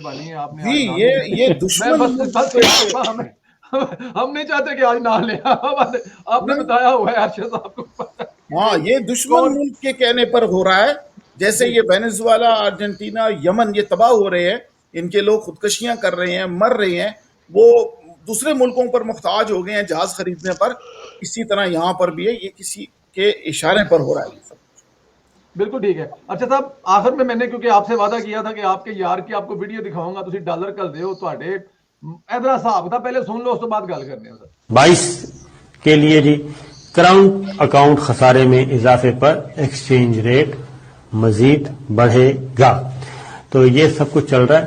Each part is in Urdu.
بانی ہے آپ نے جی آج نام نہیں یہ لیا. میں دشمن بس ہم نہیں چاہتے کہ آج نام لیں. آپ نے بتایا ہوا ہے ارشد صاحب کو پتہ ہے ہاں یہ دشمن کون. ملک کے کہنے پر ہو رہا ہے. جیسے جی یہ وینزویلا، ارجنٹینا، یمن یہ تباہ ہو رہے ہیں، ان کے لوگ خودکشیاں کر رہے ہیں، مر رہے ہیں، وہ دوسرے ملکوں پر محتاج ہو گئے ہیں جہاز خریدنے پر. اسی طرح یہاں پر بھی ہے، یہ کسی کے اشارے پر ہو رہا ہے یہ سب. بالکل ٹھیک ہے. اچھا صاحب آخر میں نے کیونکہ آپ سے وعدہ کیا تھا کہ آپ کے یار کی آپ کو ویڈیو دکھاؤں گا, تسی ڈالر کل دیو تواڈے ادھر حساب تھا, پہلے سن لو اس تو بعد گل کرنے ہیں سر. 22 کے لیے جی کرنٹ اکاؤنٹ خسارے میں اضافے پر ایکسچینج ریٹ مزید بڑھے گا. تو یہ سب کچھ چل رہا ہے.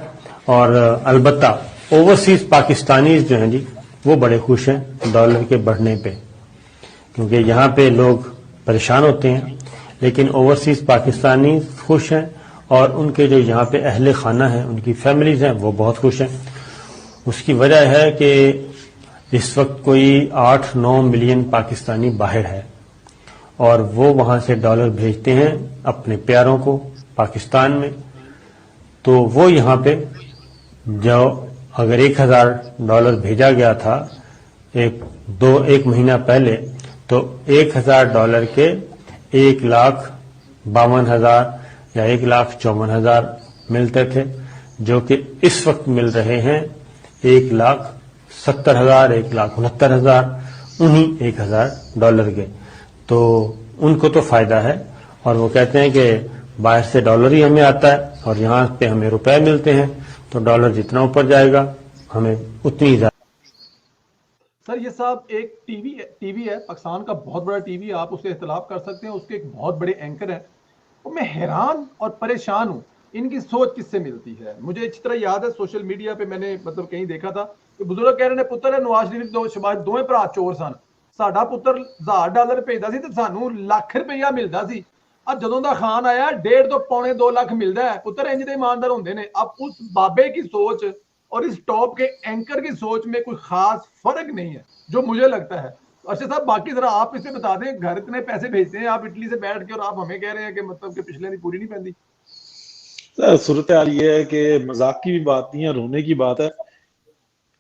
اور البتہ اوورسیز پاکستانیز جو ہیں جی وہ بڑے خوش ہیں ڈالر کے بڑھنے پہ, کیونکہ یہاں پہ لوگ پریشان ہوتے ہیں, لیکن اوورسیز پاکستانی خوش ہیں, اور ان کے جو یہاں پہ اہل خانہ ہیں, ان کی فیملیز ہیں, وہ بہت خوش ہیں. اس کی وجہ ہے کہ اس وقت کوئی 8-9 ملین پاکستانی باہر ہے, اور وہ وہاں سے ڈالر بھیجتے ہیں اپنے پیاروں کو پاکستان میں. تو وہ یہاں پہ جو اگر $1,000 بھیجا گیا تھا ایک مہینہ پہلے, تو $1,000 کے 1,52,000 یا 1,54,000 ملتے تھے, جو کہ اس وقت مل رہے ہیں 1,70,000 1,69,000 انہی $1,000 کے. تو ان کو تو فائدہ ہے, اور وہ کہتے ہیں کہ باہر سے ڈالر ہی ہمیں آتا ہے اور یہاں پہ ہمیں روپے ملتے ہیں, تو ڈالر جتنا اوپر جائے گا ہمیں اتنی زیادہ. سر یہ صاحب ایک ٹی وی ہے پاکستان کا, بہت بڑا ٹی وی ہے, آپ اس سے اختلاف کر سکتے ہیں, اس کے ایک بہت بڑے اینکر ہیں. اور میں حیران اور پریشان ہوں ان کی سوچ کس سے ملتی ہے. مجھے اچھی طرح یاد ہے سوشل میڈیا پہ میں نے مطلب کہیں دیکھا تھا کہ بزرگ کہہ رہے ہیں پتر ہے نواز شریف دو شباز دوویں بھرا چور سن, ساڈا پتر $1,000 بھیجدا سی تے سانوں ₹1,00,000 ملدا سی. اب جدوں دا خان آیا 1.5 تو 2.25 لاکھ ملدا ہے. پتر انج دے ایماندار ہوندے نے. اب اس بابے کی سوچ اور اس ٹاپ کے اینکر کی سوچ میں کوئی خاص فرق نہیں ہے جو مجھے لگتا ہے. ارشد صاحب باقی ذرا آپ اس سے بتا دیں, گھر اتنے پیسے بھیجتے ہیں آپ اٹلی سے بیٹھ کے, اور آپ ہمیں کہہ رہے ہیں کہ مطلب کہ پچھلے نہیں پوری نہیں پہنتی. صورتحال یہ ہے کہ مذاق کی بھی بات نہیں ہے, رونے کی بات ہے.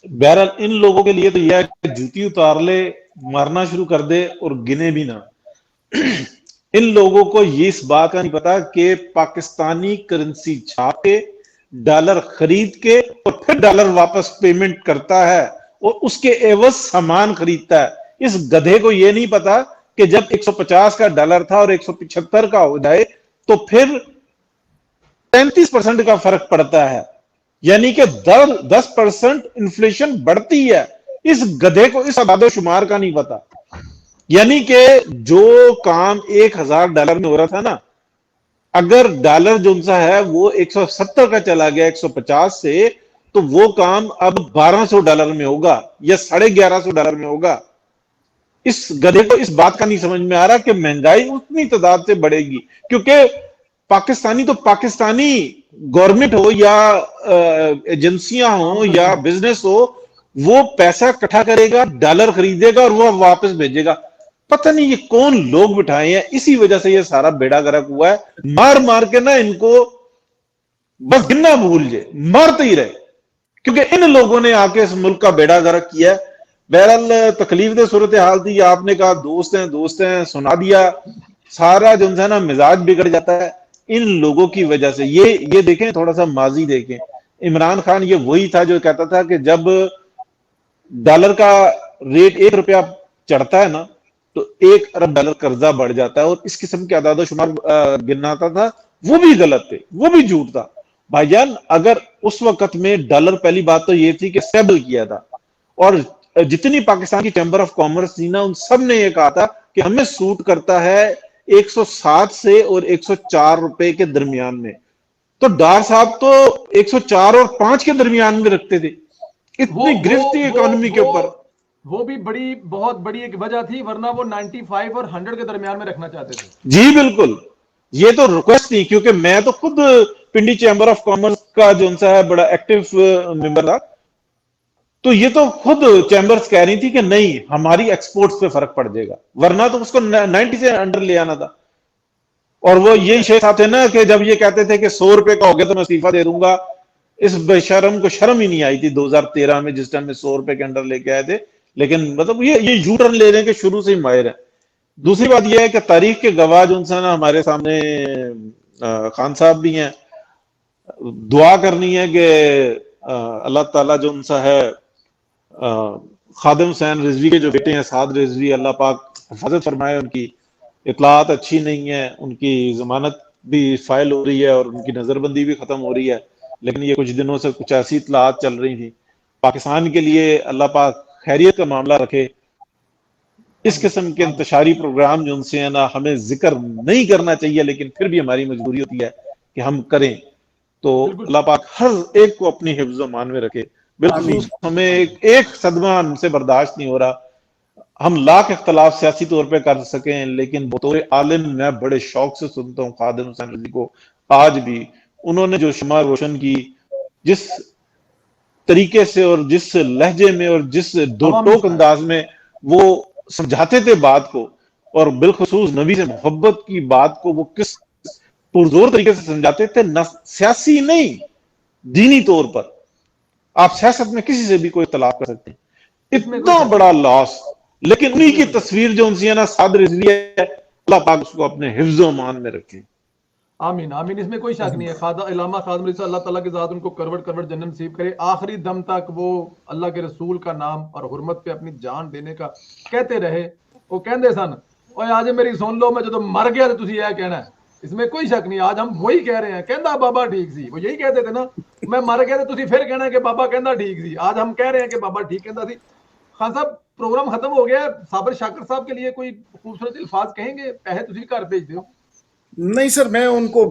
بہرحال ان لوگوں کے لیے تو یہ ہے کہ جوتی اتار لے, مارنا شروع کر دے اور گنے بھی نہ. ان لوگوں کو یہ اس بات کا نہیں پتا کہ پاکستانی کرنسی چھاپ کے ڈالر خرید کے اور پھر ڈالر واپس پیمنٹ کرتا ہے اور اس کے عوض سامان خریدتا ہے. اس گدھے کو یہ نہیں پتا کہ جب 150 کا ڈالر تھا اور 175 کا ہو جائے تو پھر 35% کا فرق پڑتا ہے, یعنی کہ 10% انفلیشن بڑھتی ہے. اس گدھے کو اس اعداد و شمار کا نہیں پتا. یعنی کہ جو کام $1,000 میں ہو رہا تھا نا, اگر ڈالر جو سا ہے وہ 170 کا چلا گیا 150 سے, تو وہ کام اب $1,200 میں ہوگا یا $1,150 میں ہوگا. اس گدھے کو اس بات کا نہیں سمجھ میں آ رہا کہ مہنگائی اتنی تعداد سے بڑھے گی, کیونکہ پاکستانی تو پاکستانی گورنمنٹ ہو یا ایجنسیاں ہوں یا بزنس ہو, وہ پیسہ اکٹھا کرے گا, ڈالر خریدے گا اور وہ واپس بھیجے گا. پتہ نہیں یہ کون لوگ بٹھائے ہیں, اسی وجہ سے یہ سارا بیڑا گرک ہوا ہے. مار مار کے نا ان کو بس گننا بھول جائے, مارتے ہی رہے, کیونکہ ان لوگوں نے آ کے اس ملک کا بیڑا گرک کیا ہے. بہرحال تکلیف دہ صورتحال تھی. آپ نے کہا دوست ہیں سنا دیا, سارا جو ہے نا مزاج بگڑ جاتا ہے ان لوگوں کی وجہ سے. یہ دیکھیں, تھوڑا سا ماضی دیکھیں. عمران خان یہ وہی تھا جو کہتا تھا کہ جب ڈالر کا ریٹ $1 چڑھتا ہے نا تو $1 ارب قرضہ بڑھ جاتا ہے, اور اس قسم کے اعداد و شمار گناتا تھا. وہ بھی غلط تھے, وہ بھی جھوٹ تھا بھائی جان. اگر اس وقت میں ڈالر, پہلی بات تو یہ تھی کہ اسٹیبل کیا تھا, اور جتنی پاکستان کی چیمبر آف کامرس تھی نا ان سب نے یہ کہا تھا کہ ہمیں سوٹ کرتا ہے 107 سے اور $104 کے درمیان میں. تو ڈار صاحب تو 104 اور 5 کے درمیان میں رکھتے تھے. اتنی گرفت تھی اکانومی کے اوپر. وہ بھی بہت بڑی ایک وجہ تھی, ورنہ وہ 95 اور 100 کے درمیان میں رکھنا چاہتے تھے. جی بالکل, یہ تو ریکویسٹ تھی, کیونکہ میں تو خود پنڈی چیمبر آف کامرس کا جو ہے بڑا ایکٹیو ممبر تھا. تو یہ تو خود چیمبرز کہہ رہی تھی کہ نہیں ہماری ایکسپورٹس پہ فرق پڑ جائے گا, ورنہ تو اس کو 90 سے انڈر لے آنا تھا. اور وہ یہی شیخ صاحب تھے نا کہ جب یہ کہتے تھے کہ $100 کا ہو گیا تو میں استعفیٰ دے دوں گا, اس بےشرم کو شرم ہی نہیں آئی تھی 2013 میں جس ٹائم میں 100 روپے کے انڈر لے کے آئے تھے. لیکن مطلب یہ یو ٹرن لے رہے ہیں کہ شروع سے ہی ماہر ہیں. دوسری بات یہ ہے کہ تاریخ کے گواہ جو انسان ہمارے سامنے خان صاحب بھی ہیں, دعا کرنی ہے کہ اللہ تعالیٰ جو ان سا ہے خادم حسین رضوی کے جو بیٹے ہیں سعد رضوی, اللہ پاک حفاظت فرمائے. ان کی اطلاعات اچھی نہیں ہے, ان کی ضمانت بھی فائل ہو رہی ہے اور ان کی نظر بندی بھی ختم ہو رہی ہے, لیکن یہ کچھ دنوں سے کچھ ایسی اطلاعات چل رہی تھیں. پاکستان کے لیے اللہ پاک خیریت کا معاملہ رکھے. اس قسم کے انتشاری پروگرام جو ان سے ہے نا, ہمیں ذکر نہیں کرنا چاہیے, لیکن پھر بھی ہماری مجبوری ہوتی ہے کہ ہم کریں. تو اللہ پاک ہر ایک کو اپنی حفظ و امان میں رکھے. بالخصوص ہمیں ایک صدمہ ہم سے برداشت نہیں ہو رہا. ہم لاکھ اختلاف سیاسی طور پہ کر سکیں, لیکن بطور عالم میں بڑے شوق سے سنتا ہوں خادم حسین رضوی کو. آج بھی انہوں نے جو شمع روشن کی, جس طریقے سے اور جس لہجے میں اور جس دو ٹوک انداز میں وہ سمجھاتے تھے بات کو, اور بالخصوص نبی سے محبت کی بات کو وہ کس پرزور طریقے سے سمجھاتے تھے, نہ سیاسی نہیں دینی طور پر. آپ سیاست میں کسی سے بھی کوئی اختلاف کر سکتے ہیں, اتنا بڑا لاس. لیکن انہی کی تصویر جو ان سے نا سعد رضوی ہے, اللہ پاک اس کو اپنے حفظ و امان میں رکھے. آمین آمین, اس میں کوئی شک نہیں ہے. علامہ خادم رضوی اللہ تعالیٰ کی ذات ان کو کروڑ کروڑ جنت نصیب کرے. آخری دم تک وہ اللہ کے رسول کا نام اور حرمت پہ اپنی جان دینے کا کہتے رہے. وہ کہندے سن, اوے آج میری سن لو, میں جدو مر گیا تو تسی یہ کہنا ہے. اس میں کوئی شک نہیں. آج ہم وہی کہہ رہے ہیں, کہندا بابا ٹھیک سی. وہ یہی کہتے تھے نا, میں مر گیا تو تسی پھر کہنا کہ بابا کہندا ٹھیک سی. آج ہم کہہ رہے ہیں کہ بابا ٹھیک کہندا سی. خان صاحب پروگرام ختم ہو گیا. صابر شاکر صاحب کے لیے کوئی خوبصورت الفاظ کہیں گے؟ پیسے تسی گھر بھیج دیو. نہیں سر, میں ان کو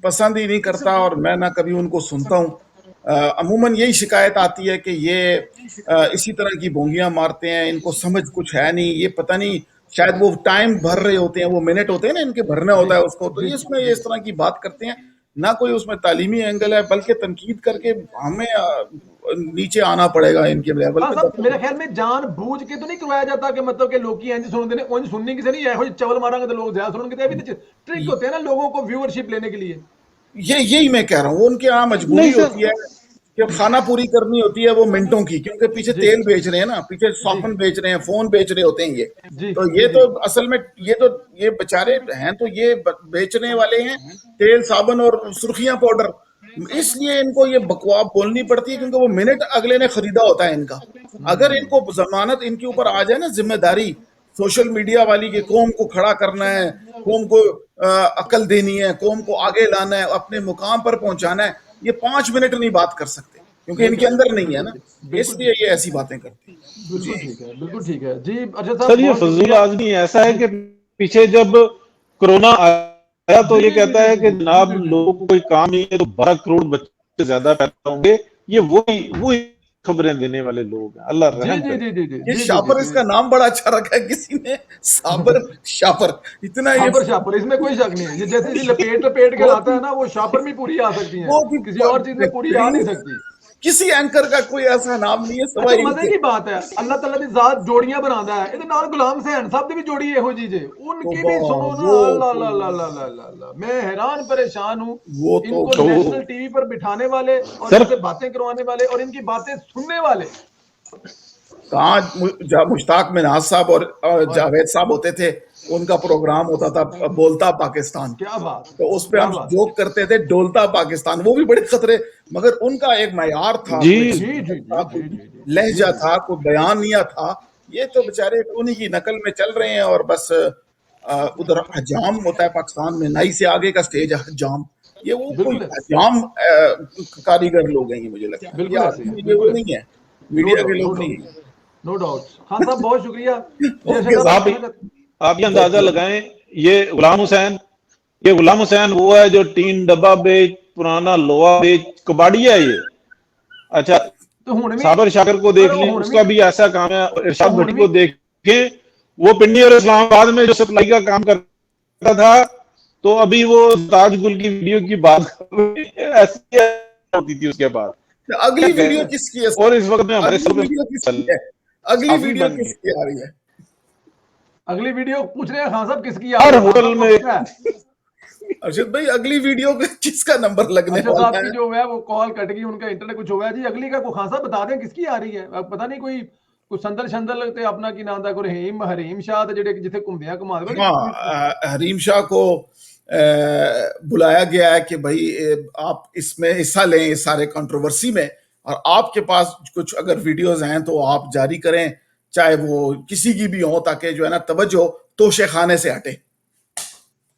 پسند ہی نہیں کرتا اور میں نہ کبھی ان کو سنتا ہوں. عموماً یہی شکایت آتی ہے کہ یہ اسی طرح کی بونگیاں مارتے ہیں, ان کو سمجھ کچھ ہے نہیں. یہ پتہ نہیں, شاید وہ ٹائم بھر رہے ہوتے ہیں, وہ منٹ ہوتے ہیں نا ان کے بھرنا ہوتا ہے اس کو, تو یہ اس میں اس طرح کی بات کرتے ہیں. نہ کوئی اس میں تعلیمی اینگل ہے, بلکہ تنقید کر کے ہمیں نیچے آنا پڑے گا ان کے لیول پہ. میرے خیال میں جان بوجھ کے تو نہیں کروایا جاتا کہ مطلب کہ لوگ انج سنتے ہیں, انج سننے کی سے نہیں ہے چول مارا گے تو لوگ زیادہ سنیں گے. یہ بھی ٹرک ہوتے ہیں نا لوگوں کو ویورشپ لینے کے لیے. یہی میں کہہ رہا ہوں, ان کے یہاں مجبوری ہوتی ہے کہ کھانا پوری کرنی ہوتی ہے وہ منٹوں کی, کیونکہ پیچھے تیل بیچ رہے ہیں نا, پیچھے صابن بیچ رہے ہیں, فون بیچ رہے ہوتے ہیں یہ. تو یہ تو اصل میں یہ بیچارے ہیں تو یہ بیچنے والے ہیں تیل, صابن اور سرخیاں پاؤڈر. اس لیے ان کو یہ بکواس بولنی پڑتی ہے, کیونکہ وہ منٹ اگلے نے خریدا ہوتا ہے ان کا. اگر ان کو ضمانت ان کے اوپر آ جائے نا, ذمہ داری سوشل میڈیا والی کہ قوم کو کھڑا کرنا ہے, قوم کو عقل دینی ہے, قوم کو آگے لانا ہے, اپنے مقام پر پہنچانا ہے, یہ 5 منٹ نہیں بات کر سکتے کیونکہ ان کے اندر نہیں ہے نا, اس لیے یہ ایسی باتیں کرتے ہیں. بالکل ٹھیک ہے, بالکل ٹھیک ہے جی. ارشد سر یہ فضول آدمی ایسا ہے کہ پیچھے جب کرونا آیا تو یہ کہتا ہے کہ جناب لوگوں کو کوئی کام نہیں ہے تو 12 کروڑ بچے زیادہ پیدا ہوں گے. یہ وہی خبریں دینے والے لوگ ہیں. اللہ رحم کرے. یہ شاپر, اس کا نام بڑا اچھا رکھا ہے کسی نے, صابر شاپر. اتنا شاپر, اس میں کوئی شک نہیں ہے. یہ جیسے لپیٹ کے لاتا ہے نا, وہ شاپر میں پوری آ سکتی ہیں, کسی اور چیز میں پوری آ نہیں سکتی. کسی اینکر کا کوئی ایسا نام نہیں ہے سوائے مزے کی بات ہے. اللہ تعالیٰ دی ذات جوڑیاں بناتا ہے. یہ نال غلام حسین صاحب دی بھی جوڑی ہے ہو جی جے, ان کی بھی سنو نا. اللہ میں حیران پریشان ہوں. ان کو نیشنل ٹی وی پر بٹھانے والے اور ان سے باتیں کروانے والے اور ان کی باتیں سننے والے. کہاں مشتاق منہاج صاحب اور جاوید صاحب ہوتے تھے, ان کا پروگرام ہوتا تھا بولتا پاکستان. کیا بات, تو اس پہ ہم جوک کرتے تھے ڈولتا پاکستان. وہ بھی بڑے خطرے, مگر ان کا ایک معیار تھا, لہجہ تھا, کوئی بیانیہ تھا. یہ تو بےچارے انہی کی نقل میں چل رہے ہیں. اور بس ادھر حجام ہوتا ہے پاکستان میں, نائی سے آگے کا سٹیج ہے حجام. یہ وہ کوئی حجام کاریگر لوگ ہیں, یہ مجھے لگتا ہے یہ وہ نہیں ہے, میڈیا کے لوگ نہیں ہیں. No doubt. خان صاحب بہت شکریہ. آپ یہ اندازہ لگائیں, یہ غلام حسین وہ ہے جو ٹین ڈبہ بیچ, پرانا لوہا بیچ, کباڑی ہے یہ. اچھا صابر شاکر کو دیکھ لیں, اس کا بھی ایسا کام ہے. ارشاد بھٹی کو دیکھیں, وہ پنڈی اور اسلام آباد میں جو سپلائی کا کام کرتا تھا, تو ابھی وہ تاج گل کی ویڈیو کی بات ایسی ہوتی تھی اس کے بعد. اگلی ویڈیو کس کی ہے اور اس وقت میں ہمارے اگلی ویڈیو کس کی آ رہی ہے؟ اگلی ویڈیو پوچھ رہے ہیں خان صاحب کس کی ہر ہوٹل میں ارشد بھائی اگلی ویڈیو کا کس کا نمبر لگنے ارشد صاحب والا کی ہے؟ جو ہے وہ کال کٹ گئی, ان کا انٹرنیٹ کچھ ہو گیا جی. اگلی کا کوئی خاصا بتا دیں کس کی آ رہی ہے, پتہ نہیں کوئی سندر شندر لگتے اپنا کی نام تھا کوئی حریم شاہ جڑے جتھے گھومدیاں گھما دے. ہاں حریم شاہ کو بلایا گیا ہے کہ بھائی آپ اس میں حصہ لیں اس سارے کنٹروورسی میں, اور آپ کے پاس کچھ اگر ویڈیوز ہیں تو آپ جاری کریں, چاہے وہ کسی کی بھی ہوں, تاکہ جو ہے نا توجہ توشے خانے سے ہٹے.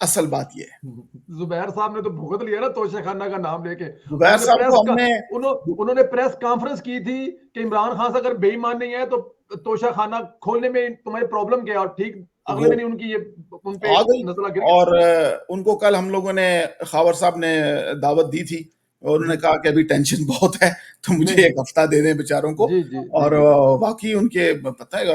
اصل بات یہ ہے زبیر صاحب نے تو بھگت لیا نا توشہ خانہ کا نام لے کے. زبیر صاحب کو ہم نے انہوں نے پریس کانفرنس کی تھی کہ عمران خان سے اگر بے ایمان نہیں ہے تو توشہ خانہ کھولنے میں تمہارے پرابلم کیا, اور ٹھیک اگلے دن ان کی یہ ان پہ آ گئی. نزلہ گر گیا. اور ان کو کل ہم لوگوں نے خاور صاحب نے دعوت دی تھی, اور انہوں نے کہا کہ ابھی ٹینشن بہت ہے تو مجھے ایک ہفتہ دے دیں بیچاروں کو. اور واقعی ان کے پتہ ہے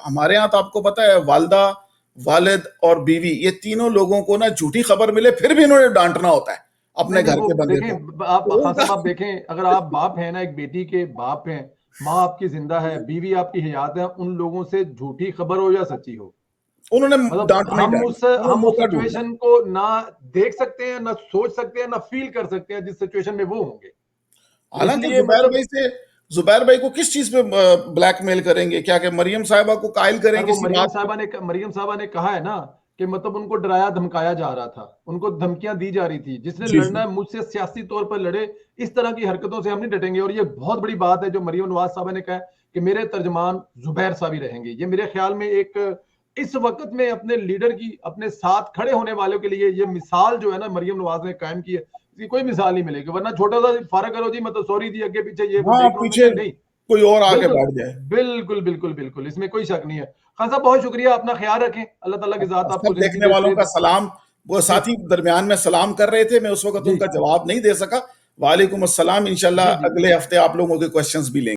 ہمارے ہاں تو آپ کو پتہ ہے والدہ والد اور بیوی یہ تینوں لوگوں کو نا جھوٹی خبر ملے پھر بھی انہوں نے ڈانٹنا ہوتا ہے اپنے گھر کے بندے کو. آپ خان صاحب آپ دیکھیں, اگر آپ باپ ہیں نا, ایک بیٹی کے باپ ہیں, ماں آپ کی زندہ ہے, بیوی آپ کی حیات ہے, ان لوگوں سے جھوٹی خبر ہو یا سچی ہو, انہوں نے مطلب ہم اس سچویشن کو نہ دیکھ سکتے ہیں, نہ سوچ سکتے ہیں, نہ فیل کر سکتے ہیں جس سچویشن میں وہ ہوں گے. حالانکہ زبیر بھائی کو کس چیز پہ بلیک میل کریں گے, کیا کہ مریم صاحبہ کو قائل کریں کسی بات کو. مریم صاحبہ نے کہا ہے نا کہ مطلب ان کو ڈرایا دھمکایا جا رہا تھا, ان کو دھمکیاں دی جا رہی تھی, جس نے لڑنا ہے مجھ سے سیاسی طور پر لڑے, اس طرح کی حرکتوں سے ہم نہیں ڈٹیں گے. اور یہ بہت بڑی بات ہے جو مریم نواز صاحبہ نے کہا کہ میرے ترجمان زبیر صاحب ہی رہیں گے. یہ میرے خیال میں ایک اس وقت میں اپنے لیڈر کی, اپنے ساتھ کھڑے ہونے والوں کے لیے یہ مثال جو ہے نا مریم نواز نے قائم کی ہے, اس کی کوئی مثال نہیں ملے گی. ورنہ چھوٹا سا فارغ کرو جی, مطلب سوری جی اگے پیچھے یہ پیچھے نہیں, کوئی اور آگے بیٹھ جائے. بالکل بالکل بالکل, اس میں کوئی شک نہیں ہے. خان صاحب بہت شکریہ, اپنا خیال رکھیں, اللہ تعالیٰ کی ذات آپ کو دیکھنے والوں کا سلام. وہ ساتھی درمیان میں سلام کر رہے تھے, میں اس وقت ان کا جواب نہیں دے سکا. وعلیکم السلام. انشاءاللہ اگلے ہفتے آپ لوگوں کے کوسچنز بھی لیں گے.